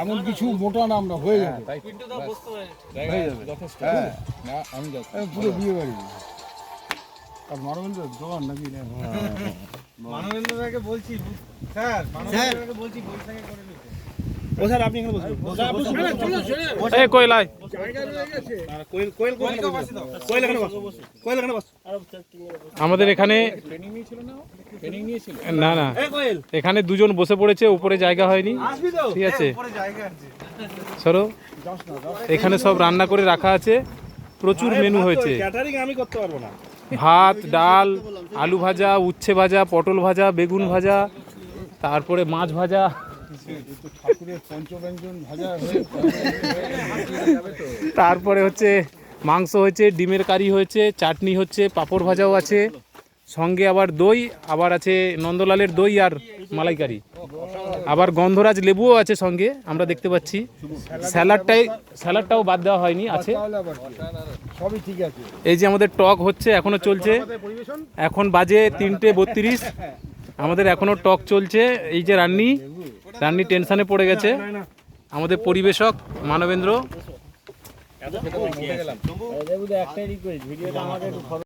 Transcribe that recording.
এমন কিছু মোটা নাম না, হয়ে যাবে, পুরো বিয়ে বাড়ি। আর মানবেন্দ্র দোকান নাকি? মানবেন্দ্রকে বলছি স্যার, মানবেন্দ্রকে বলছি বৈশাখে করে নিতে। ও স্যার আপনি এখানে বসুন। এই কোয়েলাই জায়গা রয়ে গেছে। কোয়েল এখানে বস, কোয়েল এখানে বস। আমাদের এখানে না না, এখানে দুজন বসে পড়েছে, উপরে জায়গা হয়নি, ঠিক আছে সরো। এখানে সব রান্না করে রাখা আছে, প্রচুর মেনু হয়েছে। আমি করতে পারবো না। ভাত, ডাল, আলু ভাজা, উচ্ছে ভাজা, পটল ভাজা, বেগুন ভাজা, তারপরে মাছ ভাজা, ঠাকুরের পঞ্চব্যঞ্জন ভাজা হয়ে তারপরে হচ্ছে মাংস হয়েছে, ডিমের কারি হয়েছে, চাটনি হচ্ছে, পাঁপড় ভাজাও আছে, সঙ্গে আবার দই, আবার আছে নন্দলালের দই আর মালাইকারি, আবার গন্ধরাজ লেবুও আছে সঙ্গে, আমরা দেখতে পাচ্ছি। স্যালাডটাও বাদ দেওয়া হয়নি, আছে। সবই ঠিক আছে। এই যে আমাদের টক হচ্ছে, এখনো চলছে, এখন বাজে 3:32, আমাদের এখনো টক চলছে। এই যে রান্নি টেনশনে পড়ে গেছে, আমাদের পরিবেশক মানবেন্দ্র।